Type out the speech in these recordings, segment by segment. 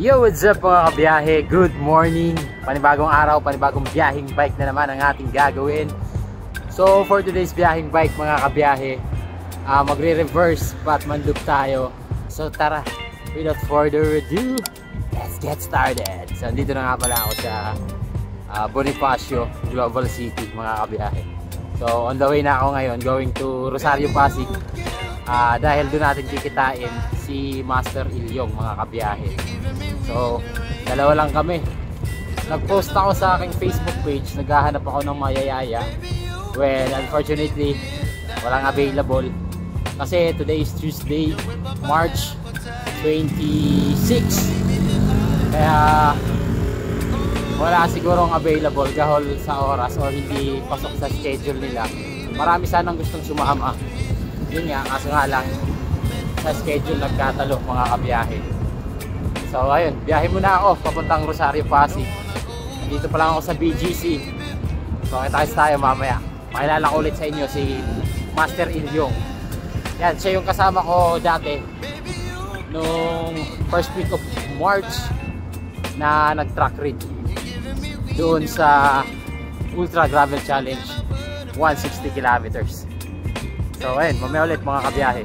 Yo, what's up mga kabiyahe? Good morning! Panibagong araw, panibagong biyahing bike na naman ang ating gagawin. So for today's biyahing bike mga kabiyahe, magre-reverse Batman loop tayo. So tara, without further ado, let's get started! So dito na nga pala ako sa Bonifacio, Global City mga kabiyahe. So on the way na ako ngayon, going to Rosario, Pasig. Dahil doon natin kikitain si Master Ilyong mga kabiyahe. So dalawa lang kami. Nag-post ako sa aking Facebook page, naghahanap ako ng mayayaya. Well, unfortunately walang available kasi today is Tuesday, March 26. Kaya wala sigurong available gahol sa oras o hindi pasok sa schedule nila. Marami sanang gustong sumama, yun nga, kaso nga lang sa schedule nagkatalo mga kabiyahe. So ayun, biyahe muna ako papuntang Rosario, Pasig. Dito pa lang ako sa BGC. So kita tayo mamaya. Makilala ko ulit sa inyo si Master Ilyong. Yan, siya yung kasama ko dati nung first week of March na nag-track rig doon sa Ultra Gravel Challenge 160 kilometers. So ayun, mamaya ulit mga kabiyahe.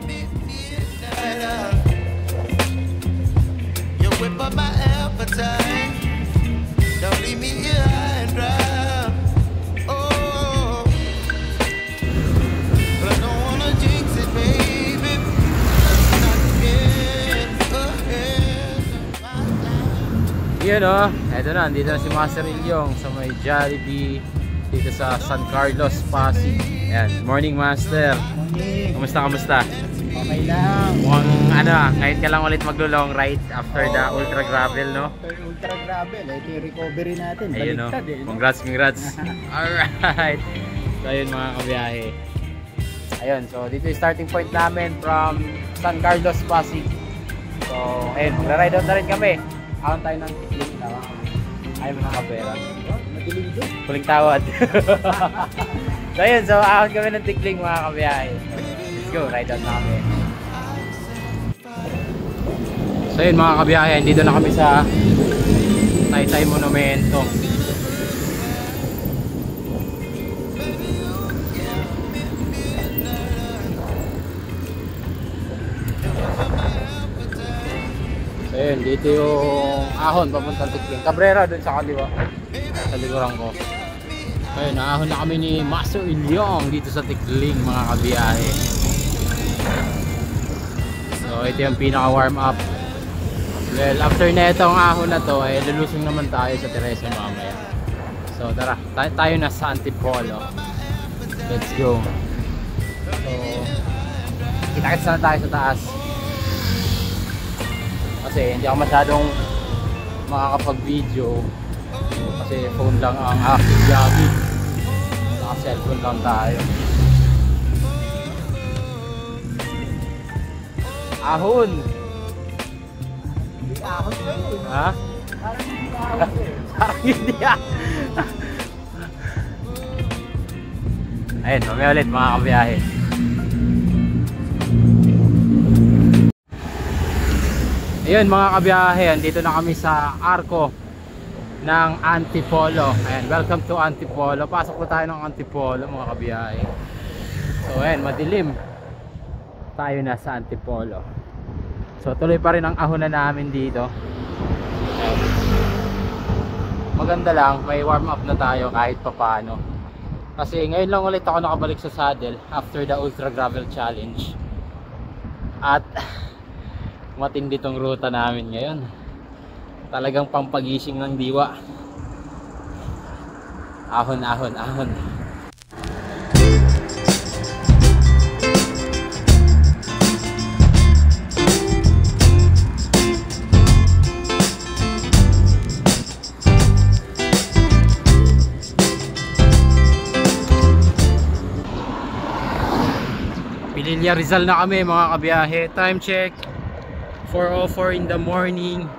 You whip up my appetite. Don't leave me here high and dry. Oh, but I don't wanna jinx it, baby. Not again, yun o, eto na, dito na si Master Ilyong sa may Jollibee dito sa San Carlos, Pasig. Ayan, morning Master. Morning. Kamusta? Okay lang. Mukhang ngayon ka lang ulit maglo-long ride after the Ultra Gravel, no? After Ultra Gravel, ito yung recovery natin. Ayun, baliktad no? eh. No? Congrats. Alright. So ayun mga kabiyahe. Ayun, so dito yung starting point namin from San Carlos, Pasig. So ayun, magra-ride out na rin kami. Akon tayo ng tikling tawa. Ayaw mo ng kapera. Madilim doon. Kuling tawad. So ayun, so akon kami ng tikling mga kabiyahe. Let's go, ride out na kami. So yun mga kabiyahe, dito na kami sa Taytay Monumento. So yun, dito yung ahon papuntang Tikling. Cabrera dun sa kaliwa, sa likuran ko. So yun, ahon na kami ni Master Ilyong dito sa Tikling mga kabiyahe. So ito yung pinaka warm up. Well, after na itong ahon na to, ay lulusong naman tayo sa Teresa mamaya. So tara, tayo na sa Antipolo. Let's go. So kita-kits na tayo sa taas. Kasi hindi ako masyadong makakapag-video kasi phone lang ang aking gamit. Naka-cellphone lang tayo. Ahon! Ahon ko yun. Ha? Parang hindi ahon ko eh. Parang hindi Ayun, mamaya ulit mga kabiyahe. Ayun mga kabiyahe, andito na kami sa Arco ng Antipolo. Ayan, welcome to Antipolo. Pasok po tayo ng Antipolo mga kabiyahe. So ayan, madilim. Tayo na sa Antipolo. So tuloy pa rin ang ahonan namin dito. Maganda lang, may warm up na tayo kahit papaano. Kasi ngayon lang ulit ako nakabalik sa saddle after the Ultra Gravel Challenge. At matindi tong ruta namin ngayon. Talagang pampagising ng diwa. Ahon. Pililla Rizal na kami mga kabiyahe. Time check 4:04 in the morning.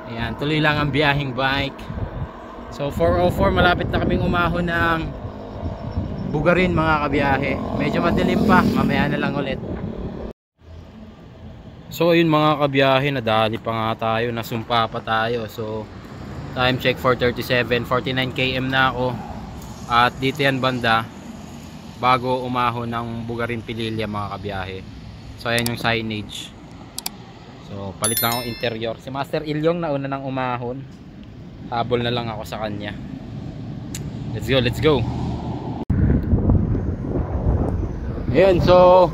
Ayan, tuloy lang ang biyahing bike. So 4:04, malapit na kaming umahon ng Bugarin mga kabiyahe. Medyo madilim pa, mamaya na lang ulit. So ayun mga kabiyahe, nadali pa nga tayo, nasumpa pa tayo. So time check 4:37, 49 km na ako. At dito yan banda bago umahon ng Bugarin Pililya mga kabiyahe. So ayan yung signage. So palit lang ako interior. Si Master Ilyong nauna nang umahon. Habol na lang ako sa kanya. Let's go, let's go. Ayan, so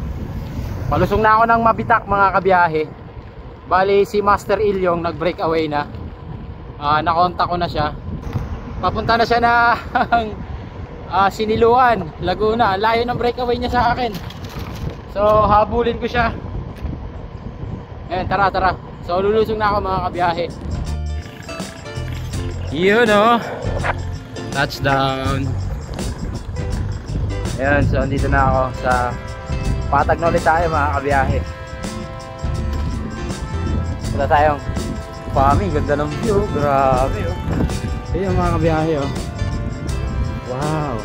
palusong na ako ng Mabitak mga kabiyahe. Bali si Master Ilyong nag breakaway na. Nakontak ko na siya. Papunta na siya na Siniluan, Laguna. Layo ng breakaway niya sa akin. So habulin ko siya. Ayan, tara tara. So lulusong na ako mga kabiyahe. Yun o, touchdown. Ayan, so andito na ako sa patag na ulit tayo mga kabiyahe. Wala tayong farming, ganda ng view. Grabe o. Ayan mga kabiyahe o. Wow.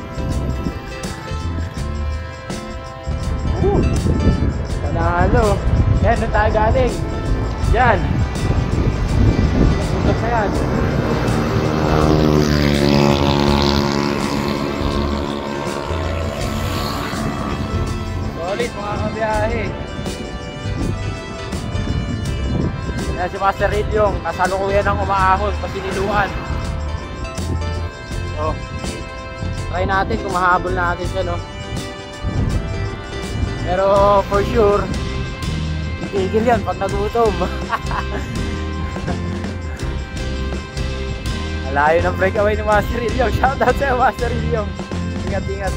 Panalo. Yan, doon tayo galing. Yan. Puntok na yan. Solid mga kabiyahe. Yan si Master Ilyong. Kasalukuyan ng umaahon. Pasiniluan. So try natin kung mahabol natin siya, no? Pero for sure titigil yan pag nagutom. Alayo ng breakaway ni Master Ilyong. Shoutout sa'yo Master Ilyong. Ingat ingat.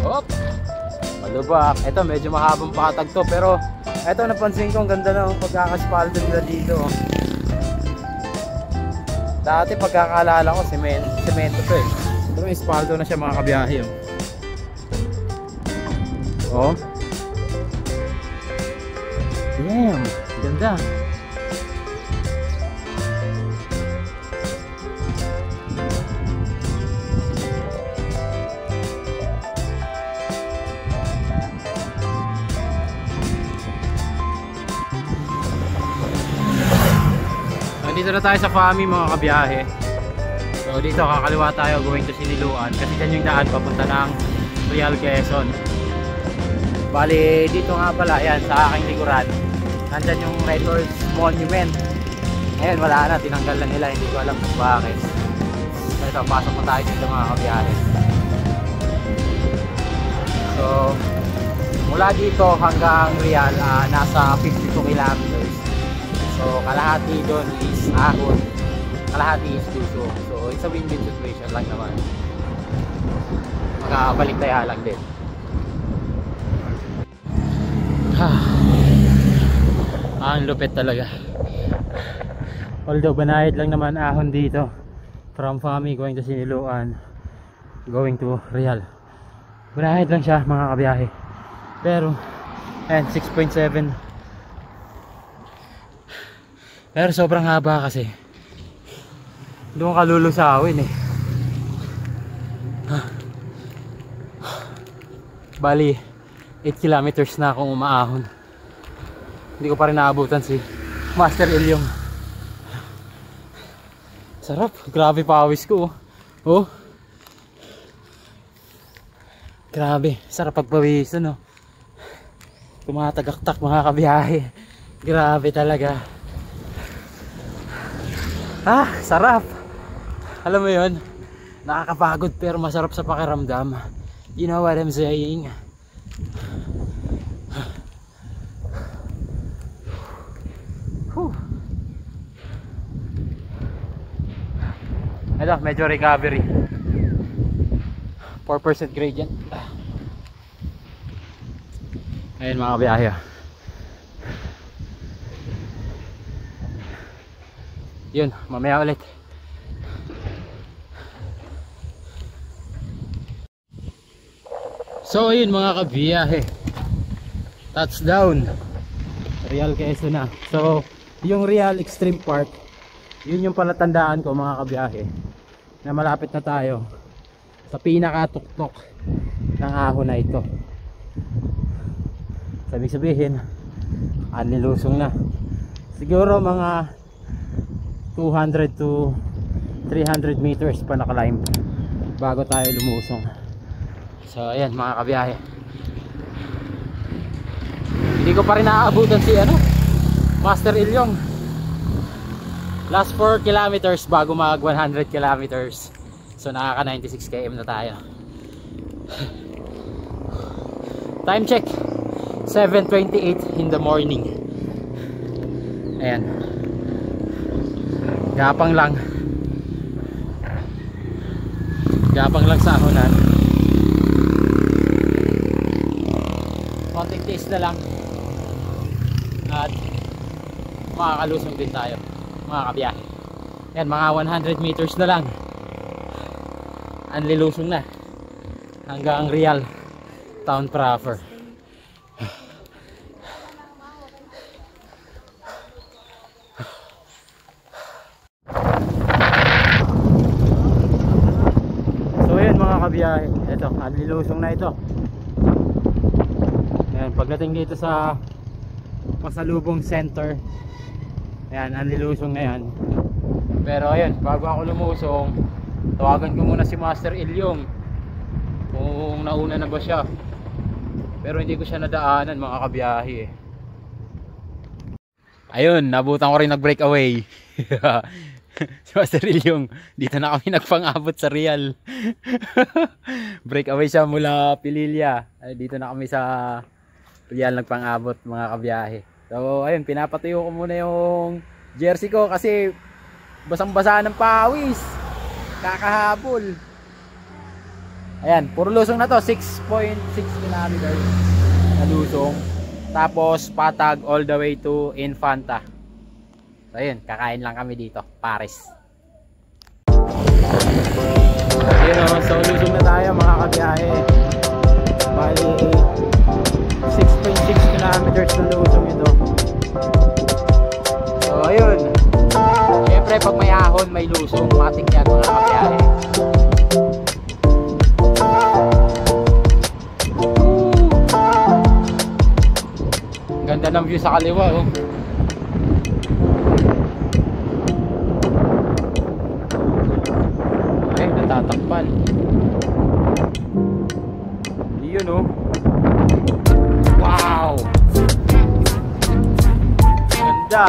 Hop, malubak. Ito medyo mahabang patag to, pero ito napansin ko ang ganda ng pagkakaspaldo nila dito. Dati pagkakalala ko semento to eh. Pero may espaldo na siya mga kabiyahe. Oh. Damn, ganda. Dito na tayo sa Fami mga kabiyahe. So dito kakaliwa tayo going to Siniluan kasi dyan yung daan papunta ng Real Quezon. Bali dito nga pala, yan sa aking likuran nandyan yung Red Horse Monument. Ngayon wala na, tinanggal na nila, hindi ko alam kung bakit. So ito, pasok mo tayo dito mga kabiyahe. So mula dito hanggang Real nasa 52 kilometers. So kalahati doon is ahon, kalahati is luso. So it's a win-win situation lang naman. Makakabalik tayo lang din. Ang lupit talaga. Although banayad lang naman ahon dito. From Fami going to Siniluan, going to Real. Banayad lang siya mga kabiyahe. Pero and 6.7. Pero sobrang haba kasi. Doon ka lulusawin eh. Bali 8 kilometers na akong umaahon. Hindi ko pa rin naabutan si Master Ilyong. Sarap, grabe pawis ko. Oh. Grabe, sarap pagpawisan, no. Tumatagaktak mga kabiyahe. Grabe talaga. Sarap. Alam mo yun, nakakapagod pero masarap sa pakiramdam. You know what I'm saying? Ito, medyo recovery. 4% gradient. Ayun mga kabiyahe. Yun, mamaya ulit. So ayun mga kabiyahe, touchdown Real Quezon na. So yung Real Extreme Park, yun yung palatandaan ko mga kabiyahe na malapit na tayo sa pinakatuktok ng ahon na ito. Sabi sabihin nilusong na siguro mga 200 to 300 meters pa nakalimb bago tayo lumusong. So ayan mga kabiyahe, hindi ko pa rin naaabutan si Master Ilyong. Last 4 kilometers bago mag 100 kilometers. So nakaka 96 km na tayo. Time check 7:28 in the morning. Ayan, gapang lang sa ahonan. Konting taste na lang at makakalusong din tayo mga kabiyahe. Yan, mga 100 meters na lang anlilusong na hanggang Real Town proper. So yun mga kabiyahe, ito anlilusong na ito. Ayan, pagdating dito sa pasalubong center, ayan, anlilusong na yan. Pero ayun, bago ako lumusong, tawagan ko muna si Master Ilyong kung nauna na ba siya. Pero hindi ko siya nadaanan mga kabiyahe. Ayun, nabutan ko rin nag-breakaway. Si Master Ilyong, dito na kami nagpang-abot sa Real. Breakaway siya mula Pililya. Dito na kami sa Real nagpang-abot mga kabiyahe. So ayun, pinapatuyo ko muna yung jersey ko kasi basang-basa ng pawis, kakahabol. Ayan, puro lusong na to, 6.6 km na lusong. Tapos patag all the way to Infanta. So ayun, kakain lang kami dito, Paris. Ayun o, so lusong na tayo mga kabiyahe. Bali 6.6 km na lusong ito. So ayun, siyempre pag may ahon may lusong, matik yan mga kabiyahe. Ganda ng view sa kaliwa oh. Ay, natatakpan. Yun oh. Wow, ganda.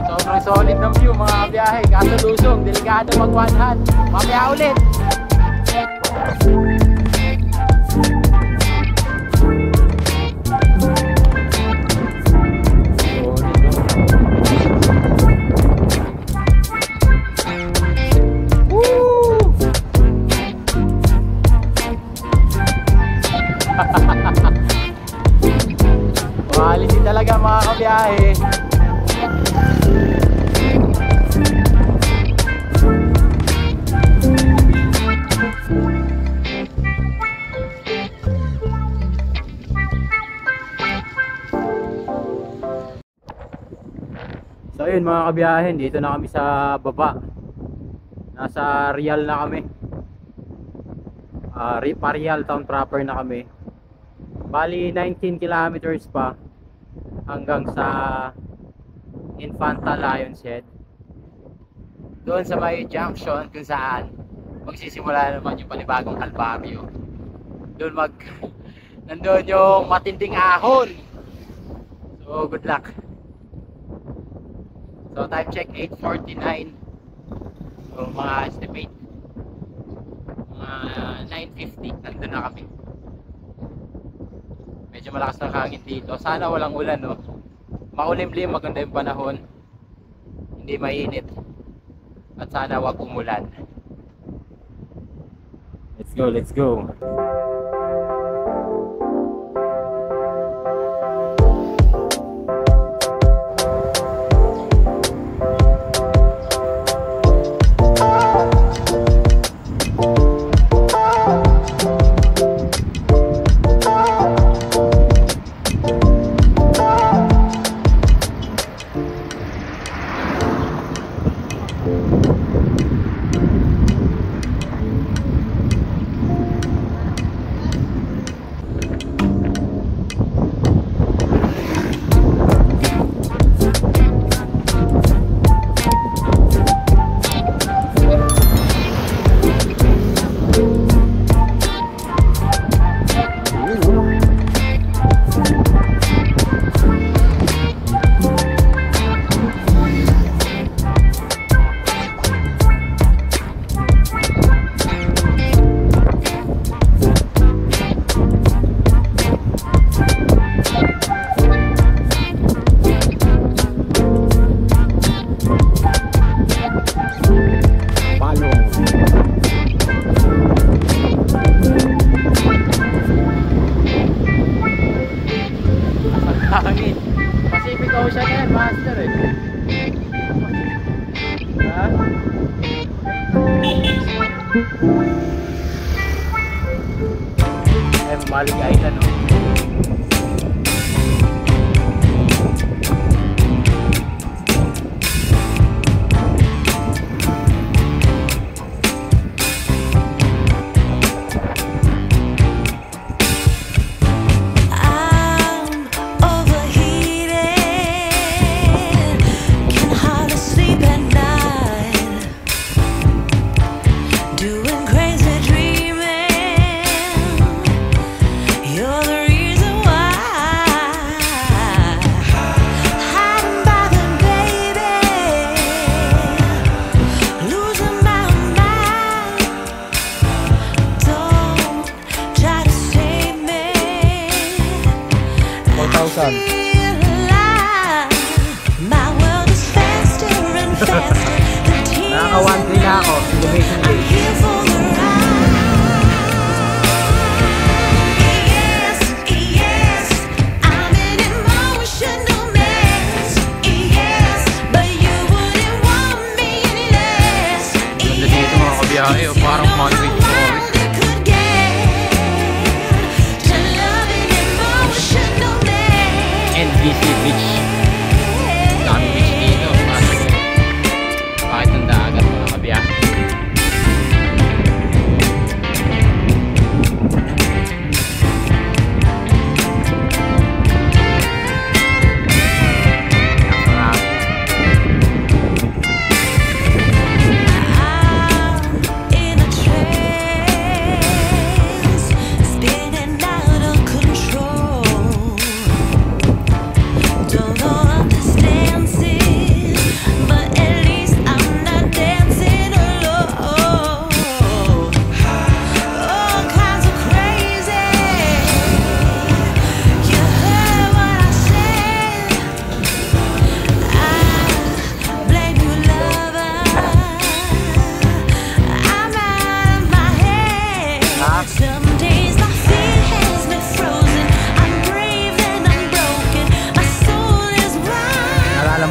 Sobrang solid ng view mga kabiyahe. Kaso lusong, delikado mag one hand. Mamaya ulit. Maalisin talaga mga kabiyahe. So yun mga kabiyahin, dito na kami sa baba. Nasa Real na kami. Real Town proper na kami. Bali 19 kilometers pa hanggang sa Infanta Lion's Head. Doon sa may junction kung saan magsisimula naman yung panibagong Kalbaryo. Doon nandun yung matinding ahon. So good luck. So time check 8:49. So mga estimate mga 9:50 nandun na kami. Medyo malakas na hangin dito. Sana walang ulan no. Maulimlim, maganda yung panahon. Hindi mainit. At sana wag umulan. Let's go, let's go. Balik Island, no? Nakaka-1-3 na ako, Innovation Day. Ganda dito mga kabiyahe, parang Monterey Forest. NBC Beach. Dami beach dito. Kahit ng dagat mga kabiyahe.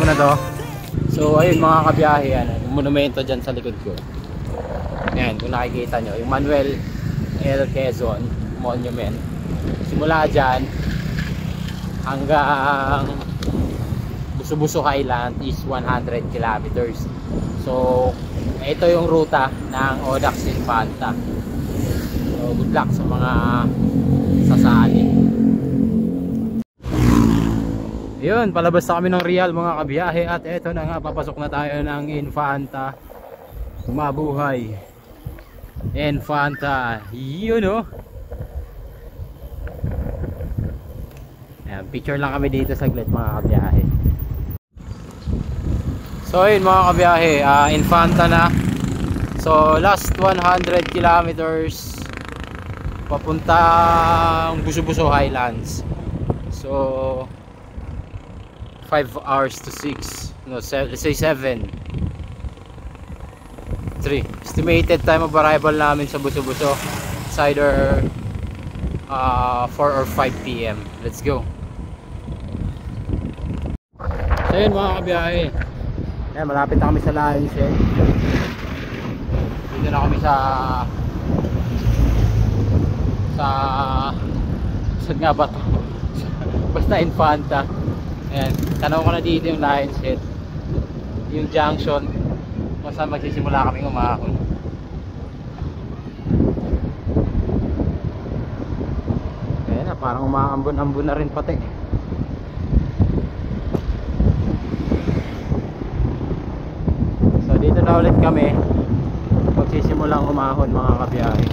Na to. So ayun mga kabiyahe, yung monumento dyan sa likod ko. Ayan, kung nakikita nyo, yung Manuel L. Quezon Monument. Simula dyan hanggang Buso-Buso Island is 100 kilometers. So ito yung ruta ng Audax Infanta. So good luck sa mga sasali. Yun, palabas na kami ng Real mga kabiyahe. At eto na nga, papasok na tayo ng Infanta. Mabuhay Infanta. Yun o. Ayan, picture lang kami dito saglit mga kabiyahe. So yun mga kabiyahe, Infanta na. So last 100 kilometers papuntang Buso-Buso Highlands. So 5 hours to 6, no, let's say 7 3. Estimated time of arrival namin sa Buso-Buso, it's either 4 or 5 PM. Let's go. So yun mga kabiyahe, ayan, malapit na kami sa Lions Head. Dito na kami saan nga ba to? Basta Infanta. Ayan, tanaw ko na dito yung Lions Head, yung junction kung saan magsisimula kaming umahon. Ayan na, parang umaambon-ambon na rin pati. So dito na ulit kami magsisimulang umahon mga kabiyahe.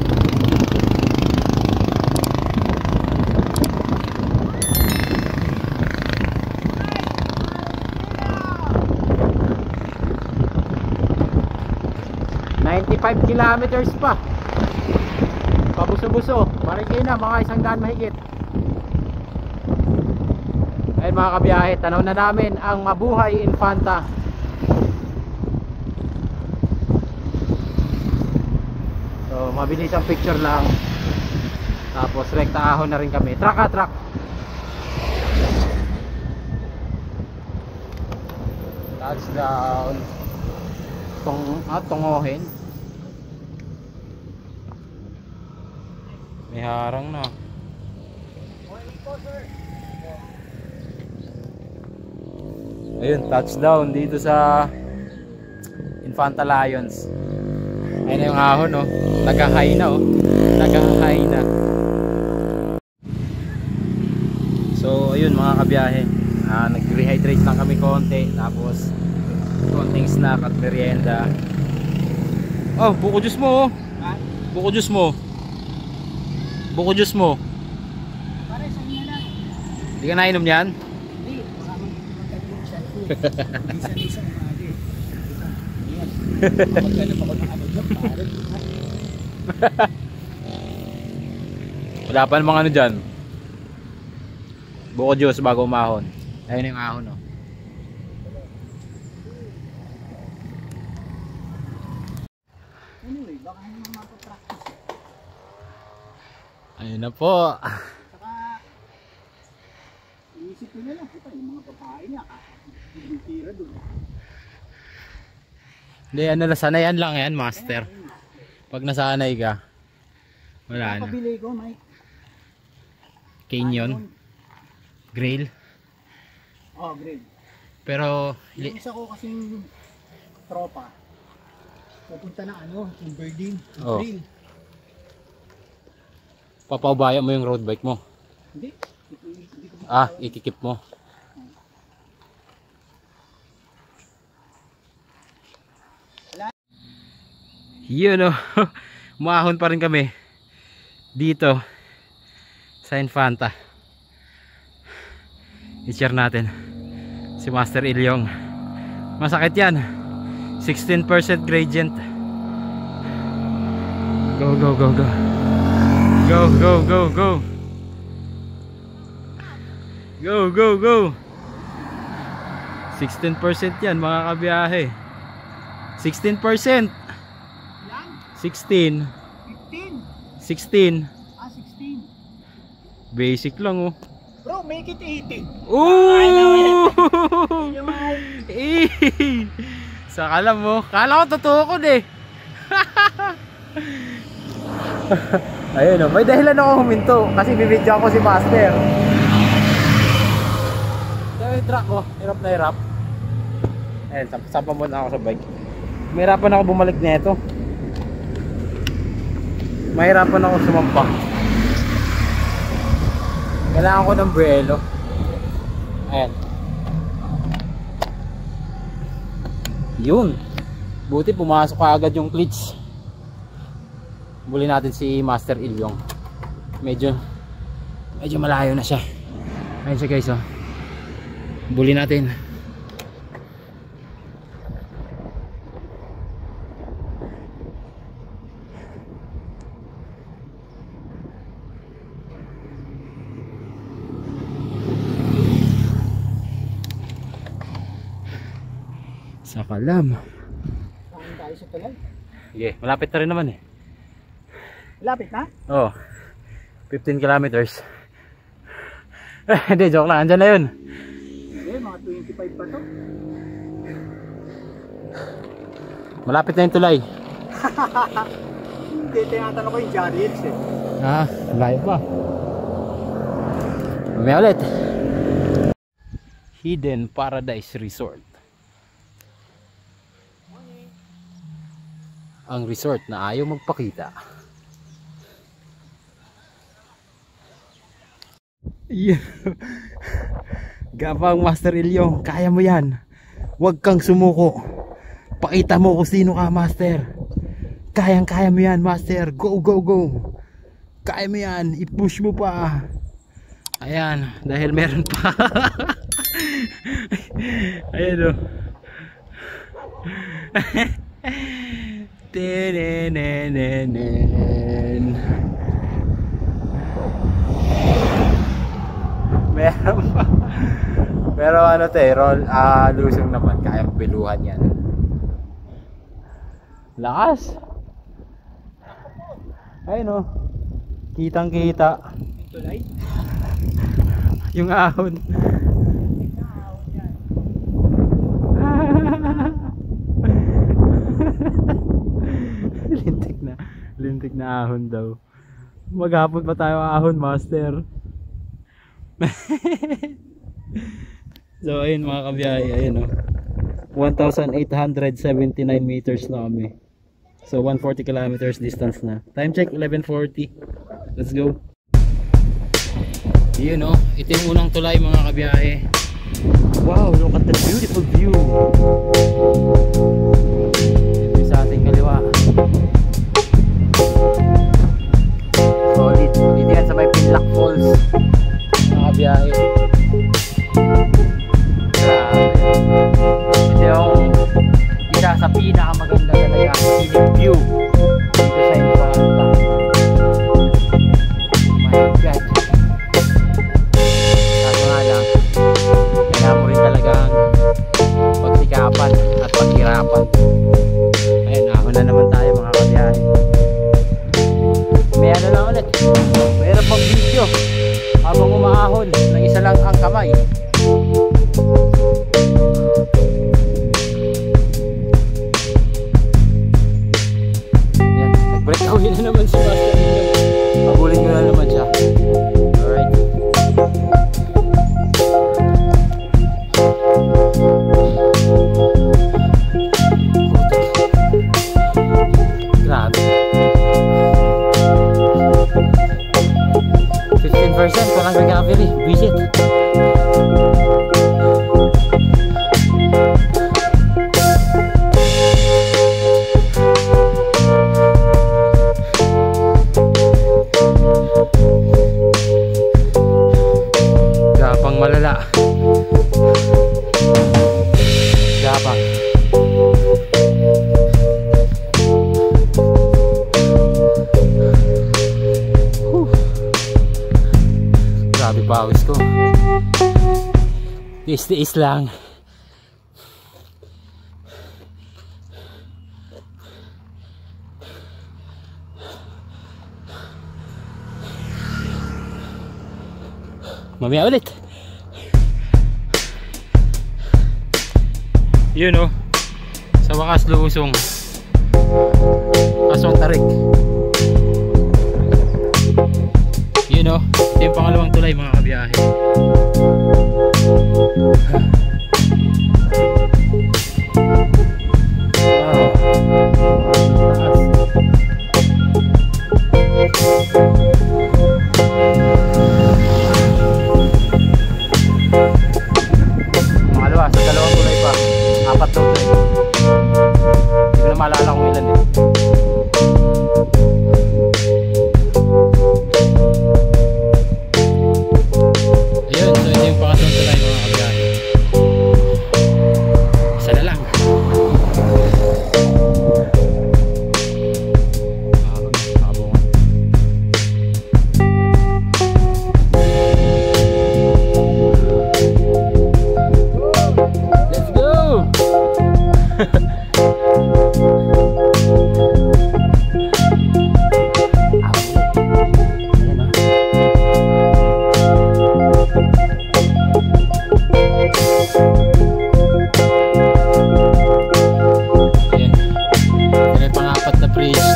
Kilometers pa Pabuso-Buso, Marikina, mga 100 mahigit. Ayun mga kabiyahe, tanaw na namin ang Mabuhay Infanta. So mabilis ang picture lang, tapos rekta ahon na rin kami, truck. Touchdown. Tungohin. May harang na. Ayun, touchdown dito sa Infanta Lions. Ayun na yung ahon, oh. Nag-high na, oh. Nag-high na. So, ayun mga kabiyahe. Nag-rehydrate lang kami konti. Tapos, konting snack at merienda. Oh, buko juice mo, oh. Buko juice mo. Buko juice mo. Pare, sa inyo lang. Hindi ka nainom yan? Hindi, baka magkakaroon siya. Isa-isa umagi. Ayan. Magkanap ako ng ano dyan, pare. Wala pa namang ano dyan. Buko juice bago umahon. Ayun yung ahon, oh. Anyway, baka naman mapapractice. Ayun na po. Saka, iisip ko na lang, puta, yung mga babae niya, hindi tira doon. Hindi, ano na, sanayan lang yan, master. Pag nasanay ka, wala na. Kapabili ko, Mike. Canyon, grill. Oh, great. Pero, Yung isa ko kasing tropa, pupunta na ano, Timberline, Oh. grill. papaubaya mo yung road bike mo. Hindi, hindi ko Ikikip mo. Yun, oh. Umahon pa rin kami dito sa Infanta. I-share natin si Master Ilyong. Masakit yan. 16% gradient. Go, go, go, go. Go, go, go, go. Go, go, go. 16% yan mga kabiyahe. 16%. Ilan? 16. 15? 16. 16. Basic lang, oh. Bro, make it 18. Ooh! Yung mga... Sa kalam mo, kala ko totoo ko eh. Ayun, oh, may dahilan ako huminto kasi bibidyo ako si Master. Ito yung truck ko, hirap na hirap. Ayun, sampa muna ako sa bike. Mahirapan ako bumalik nito. Mahirapan ako sumampa. Kailangan ko ng brelo. Ayan. Yun. Buti pumasok agad yung clutch. Buli natin si Master Ilyong. Medyo malayo na siya. Ayun siya guys, oh. Buli natin. Sa kalam. Saan tayo sa tulay? Sige, malapit na rin naman eh. Lapit na? Oh, 15 kilometers. Hindi, joke lang. Andyan na yun. Hindi, mga 25 pa to. Malapit na yung tulay. Hindi, tinatanong ko yung Jarrets eh. Layo pa. Mamaya ulit. Hidden Paradise Resort. Ang resort na ayaw magpakita. Yeah. Gabang Master Ilyong, kaya mo yan. Huwag kang sumuko. Pakita mo kung sino ka, Master. Kayang-kaya mo yan, Master. Go, go, go. Kaya mo yan. I-push mo pa. Ayan, dahil meron pa. Ayan, o. Tinenenenen. Meron pa. Pero ano te, lusong naman, kaya piluhan yan. Lakas. Ayun, oh. Kitang kita. Yung tulay? Yung ahon. Lintik na ahon daw. Maghapon pa tayo ahon, Master. So ayun mga kabiyahe, ayun oh. 1,879 meters na kami. So 140 kilometers distance na. Time check 11:40. Let's go. Yun oh, ito yung unang tulay mga kabiyahe. Wow, look at the beautiful view. Ito sa ating kaliwa. Solid. Dito yan sa may Pinlac Falls mga kabiyahe. Ito yung isa sa pinakamaganda talaga scenic view dito sa Infanta. My God. Kaso nga lang, kailangan mo rin talagang pagsikapan at paghirapan. Ayun, ahon na naman tayo mga kabiyahe. May ano lang ulit, mayroon pang video habang umaahon ng isa lang ang kamay. Breakaway na naman si Master Indo. Pabulin nyo na naman siya. Alright. Grabe. 15% walang recovery. Visit. Gapang malala. Gapang. Grabe pawis ko. Tiis lang. Mamaya ulit. Yun oh. Sa wakas lusong. Kasong tarik. Yun oh. Ito yung pangalawang tulay mga kabiyahe. Makalawa, sa dalawang tulay pa. 4 tulay. Hindi ko na maalala kung ilan eh. Ayun, so ito yung pangatlong tulay mga kabiyahe. Isa na lang. Nakabungan. Let's go!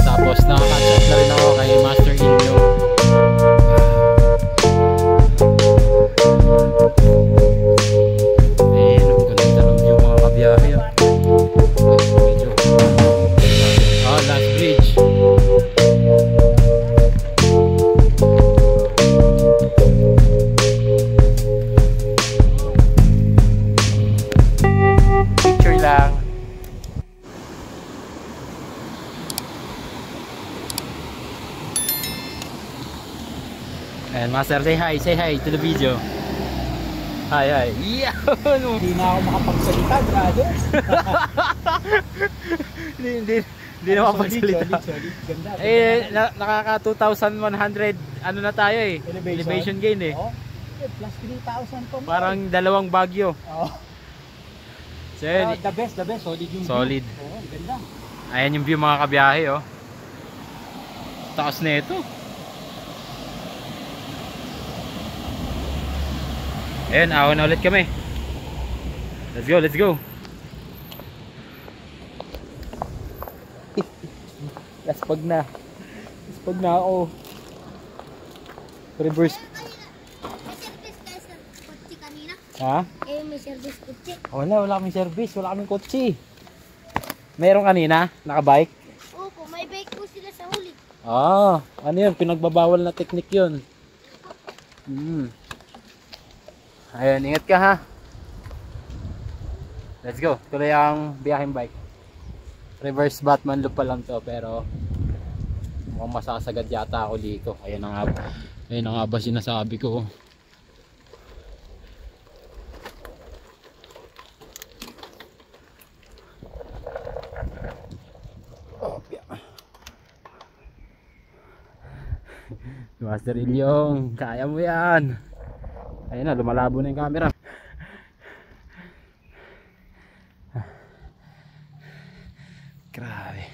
Tapos nakaka-catch up na rin ako kay Master Indo. Ayun, ang ganda ng view mga kabiyahe. Last bridge. Picture lang. And Master, say hi to the video. Hi. Yeah. Hindi na ako makapagsalita, brother. Hindi na makapagsalita. Solid. Ganda. Nakaka 2,100 ano na tayo eh. Elevation gain eh. Oh, plus 3,000 pa. Parang dalawang Baguio. Oh. So, The best. Solid yung solid. view. Oh, ganda. Ayan yung view mga kabiyahe oh. Taas na ito. Ayan, ahon na ulit kami. Let's go. Laspag na ako. Reverse. Ha? Eh, may service kutsi. Wala kaming service, wala kaming kotse. Meron kanina, nakabike? Opo, may bike po sila sa huli. Ano yun, pinagbabawal na technique yun. Ayun, ingat ka ha. Let's go, tuloy ang biyaheng bike. Reverse Batman loop pa lang to, pero mukhang masasagad yata ako dito. Ayun na nga ba sinasabi ko. Master Ilyong, kaya mo yan. Ayun na, lumalabo na yung camera. Grabe.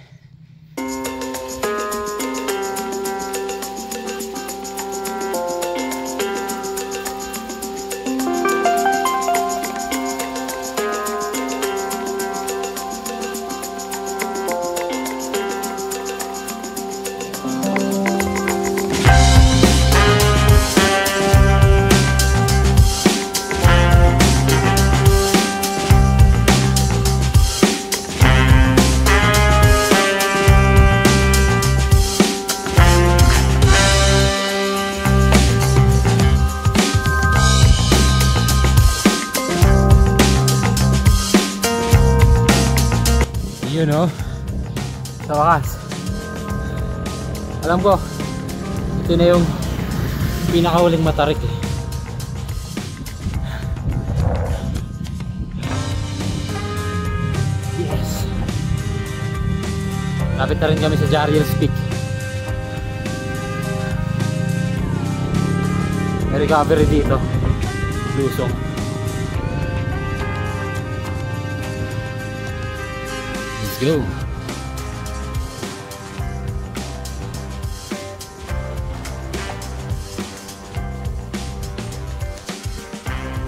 Yun o, sa wakas alam ko ito na yung pinakahuling matarik eh. Yes, lapit na rin kami sa Jariel's Peak. May recovery dito, lusong. Let's go.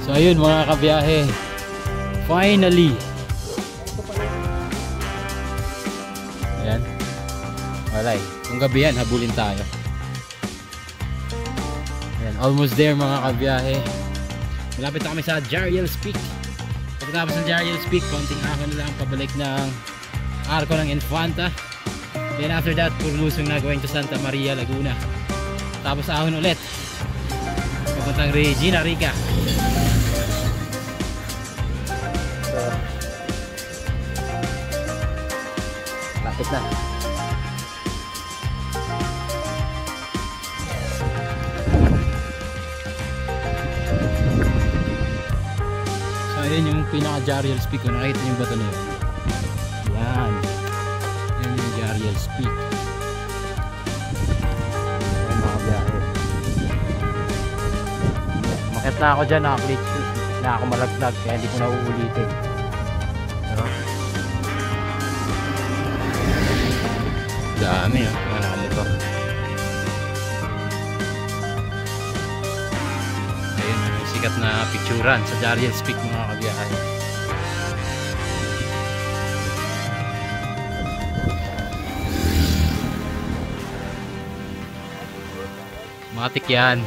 So ayun mga kabiyahe, finally. Ayan. Alright, kung gabi yan, habulin tayo. Ayan, almost there mga kabiyahe. Malapit na kami sa Jariel's Peak. Pagkatapos ng Jariel's Peak, konting ahon na lang pabalik ng Arco ng Infanta. Then after that, purlusong na going to Santa Maria, Laguna. Tapos ahon ulit papuntang Regina Rica. Lapit na. So ayun yung pinaka Jariel's Peak. Kung nakita yung bato na yun, yan, yan yung Jariel's Peak. Ayan mga biyahe. Umakit na ako dyan, naka-click na ako malaglag, kaya hindi ko na uulitin. Dami oh, mga nakamotor. Ayun yung sikat na picturean sa Jariel's Peak mga kabiyahe. Matik yan.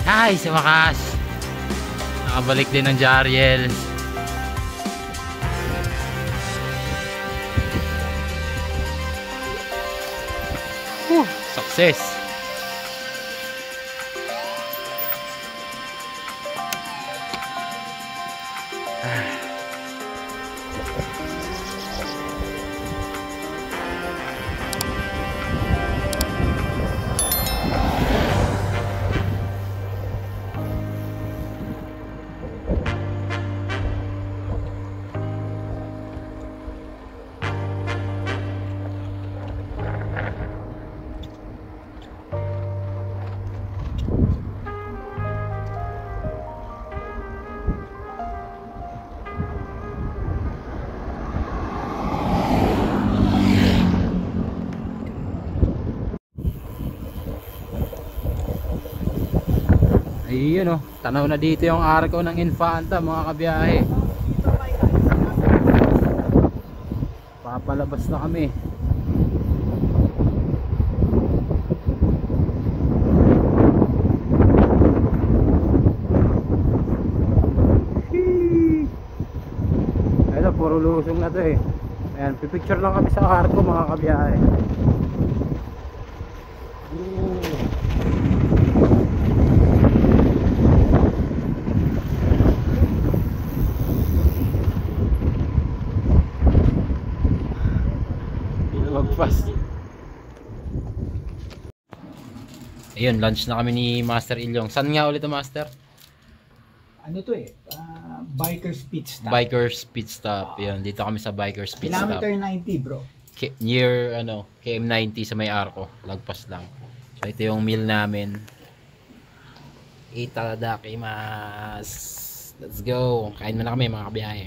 Ay, sa wakas nakabalik din ng Jariel's. Success. Ayun oh, tanaw na dito yung Arco ng Infanta mga kabiyahe. Papalabas na kami. lulusong na to eh. Ayan, pipicture lang kami sa Arco mga kabiyahe. Magpas. Ayun, lunch na kami ni Master Ilyong. Saan nga ulit Master? Ano to eh? Biker's Pit Stop. Biker's Pit Stop. Yun, dito kami sa Biker's Pit Stop. Kilometer 90 bro. Near ano, KM90 sa may Arco. Lagpas lang. So ito yung meal namin. Itadakimasu. Let's go. Kain muna kami mga kabiyahe.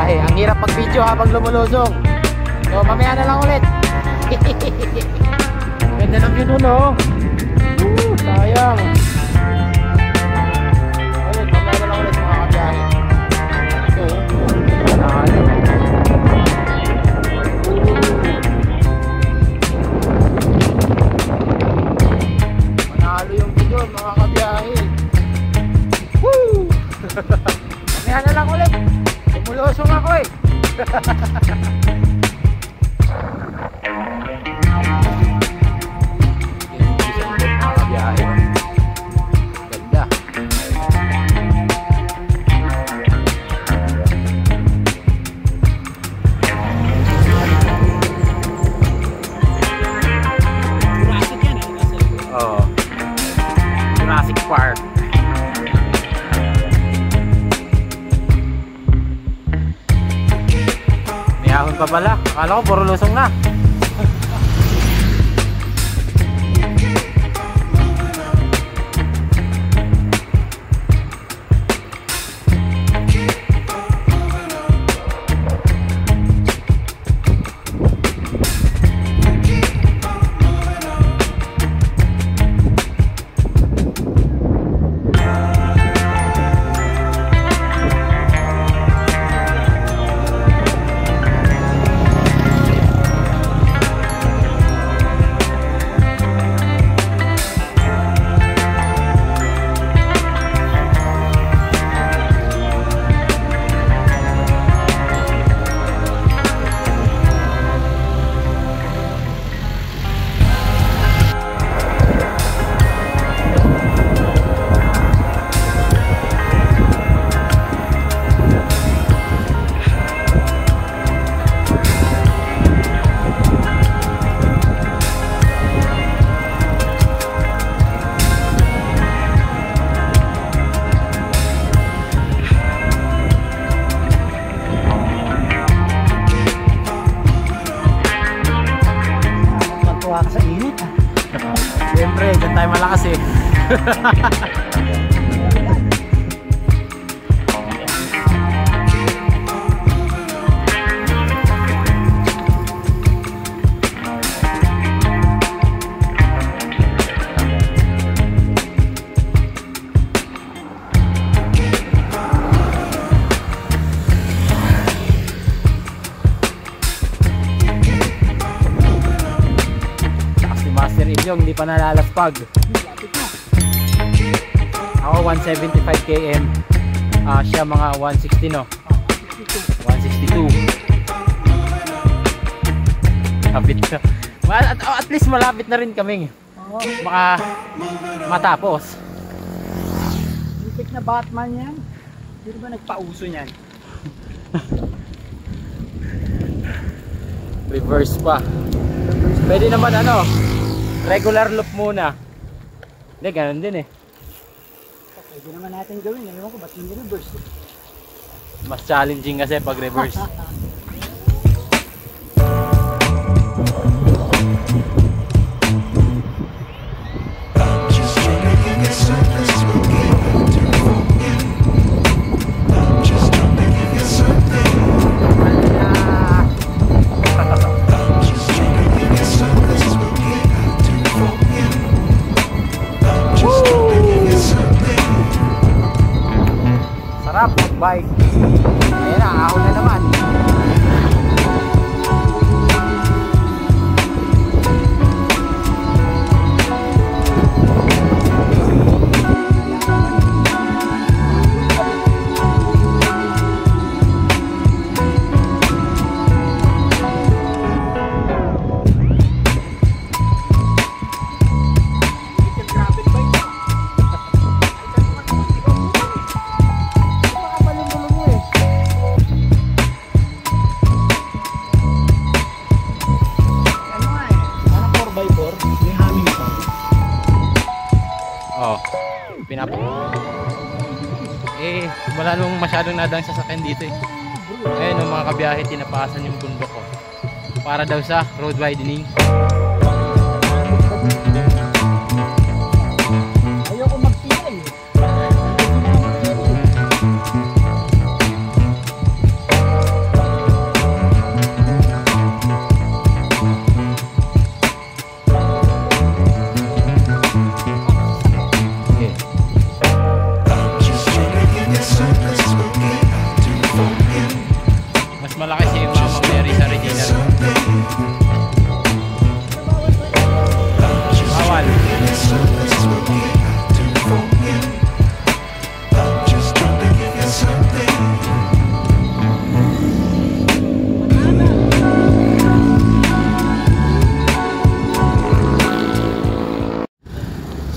Ang hirap mag-video habang lumulusong. So mamaya na lang ulit. Ganda ng view dun oh. Sayang. Ayun, mamaya na lang ulit mga kabiyahe. Manalo yung video mga kabiyahe. Woo! Mamaya na lang ulit. Mulusong ako eh. Ganda. Oh. Jurassic Park. Ahon pa pala. Akala ko puro lusong na. Siyempre, dyan tayo malakas eh. Yung hindi pa nalalaspag. Ako 175 km. Siya mga 160 no. 162. Lapit na. At least malapit na rin kami. Baka matapos. Muntik na Batman yan. Hindi ba nagpauso niyan? Reverse pa. Pwede naman ano, regular loop muna. Hindi, ganun din eh. Pwede naman natin gawin. Ewan ko ba't hindi reverse eh. Mas challenging kasi pag reverse. bike. Ayan na, ahon na naman. Wala nung masyadong nadang sasakyan dito eh. Ayun yung mga kabiyahe, tinapasan yung bundok ko para daw sa road widening. Ayoko magpilay. Malaki si Mama Mary sa Regina. Bawal.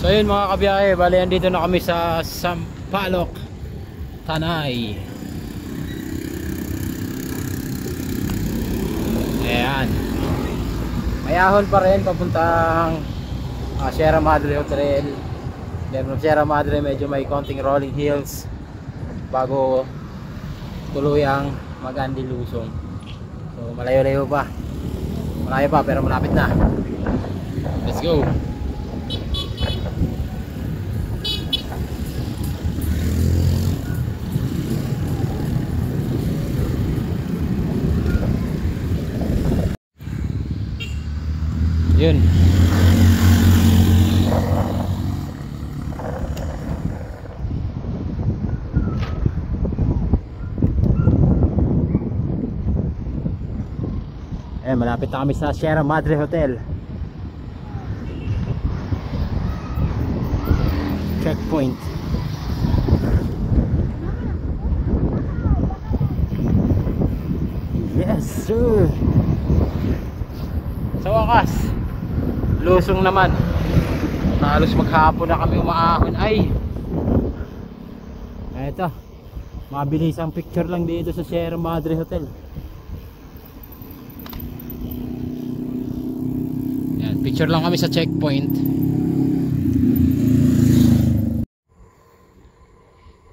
So yun mga kabiyahe, bali andito na kami sa Sampaloc, Tanay. Ayan. May ahon pa rin papuntang Sierra Madre Hotel. Then from Sierra Madre medyo may konting rolling hills bago tuluyang mag-Andy Lusong. So malayo-layo pa. Malayo pa pero malapit na. Let's go. Yun. Malapit na kami sa Sierra Madre Hotel. Checkpoint. Yes sir. Sa wakas Lusong naman. Halos maghapon na kami umaahon. Ay, eto, mabilis ang picture lang dito sa Sierra Madre Hotel. Yan, picture lang kami sa checkpoint.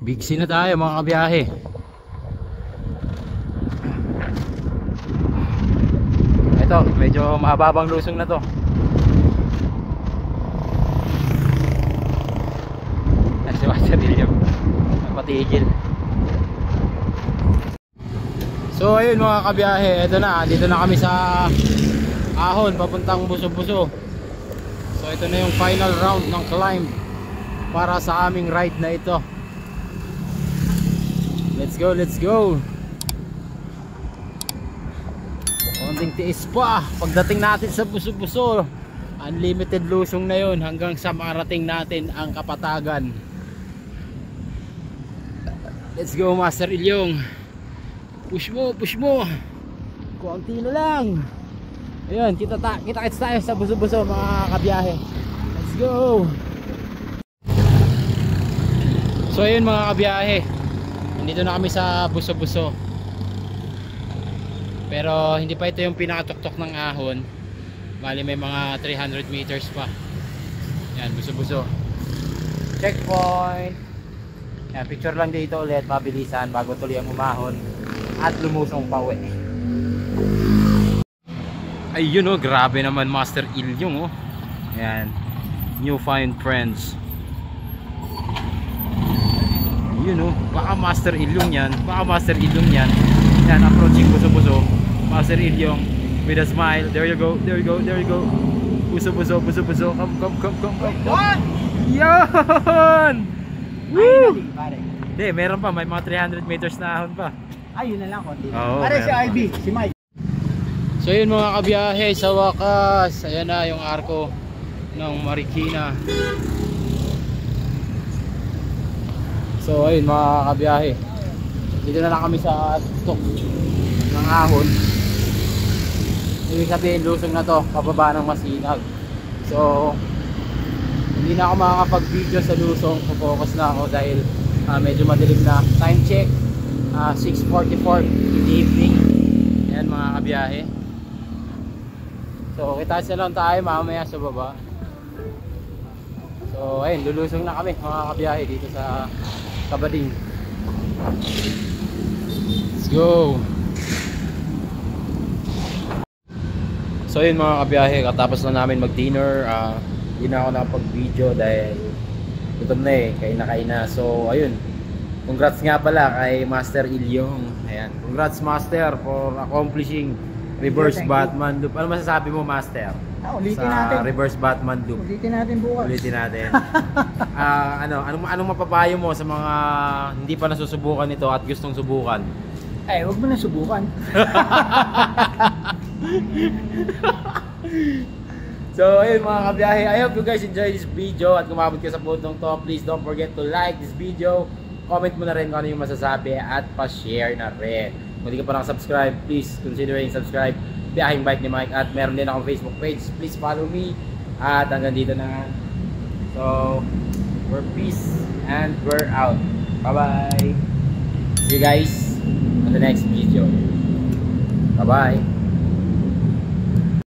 Big C na tayo mga kabiyahe. Ito, medyo mahababang lusong na to. Si Master William patigil. So ayun mga kabiyahe, ito na, dito na kami sa ahon papuntang Buso-Buso. So ito na yung final round ng climb para sa aming ride na ito. Let's go, let's go. Konting tiis pa pagdating natin sa Buso-Buso. Unlimited lusong na yun hanggang sa marating natin ang Kapatagan. Let's go Master Ilyong. Push mo, push mo. Konti na lang. Ayun, kita tayo sa Buso-Buso mga kabiyahe. Let's go. So ayun mga kabiyahe, nandito na kami sa Buso-Buso. Pero hindi pa ito yung pinakatuktok ng ahon. Bali may mga 300 meters pa. Yan, Buso-Buso. Checkpoint. Yan, picture lang dito ulit, mabilisan bago tuloy ang umahon at lumusong pa uwi. Ayun oh, grabe naman Master Ilyong oh. Yan, new find friends. Yun oh, baka Master Ilyong yan. Baka Master Ilyong yan. Yan, approaching Buso-Buso. Master Ilyong with a smile. There you go, there you go, there you go. Buso-Buso, Buso-Buso. Come. What? Yan! Woo! Hindi, meron pa. May mga 300 meters na ahon pa. Yun na lang konti. Oo, Para si meron RB, si Mike. So yun mga kabiyahe, sa wakas, ayan na yung arko ng Marikina. So ayun mga kabiyahe, dito na lang kami sa tuktok ng ahon. Ibig sabihin lusong na to, pababa ng Masinag. So hindi na ako makakapag-video sa lusong, focus na ako dahil medyo madilim na. Time check 6:44 in the evening. Ayan mga kabiyahe. So kita na lang tayo mamaya sa baba. So ayun, lulusong na kami mga kabiyahe dito sa Kabading. Let's go. So ayun mga kabiyahe, katapos na namin mag-dinner. Hindi na ako nakapag-video dahil gutom na kain na. So ayun, congrats nga pala kay Master Ilyong. Ayan, congrats Master for accomplishing reverse Batman loop. Ano masasabi mo Master? Ulitin sa natin. reverse Batman loop. Ulitin natin bukas. Ulitin natin. Anong mapapayo mo sa mga hindi pa nasusubukan ito at gustong subukan? Huwag mo na subukan. So ayun mga kabiyahe, I hope you guys enjoy this video. At kung umabot ka sa puntong to, please don't forget to like this video. Comment mo na rin kung ano yung masasabi at pa-share na rin. Kung hindi ka pa nakasubscribe, please considering subscribe. Biyahing Bike ni Mike. At meron din akong Facebook page. Please follow me. At hanggang dito na. So, we're peace and we're out. Bye-bye. See you guys on the next video. Bye-bye.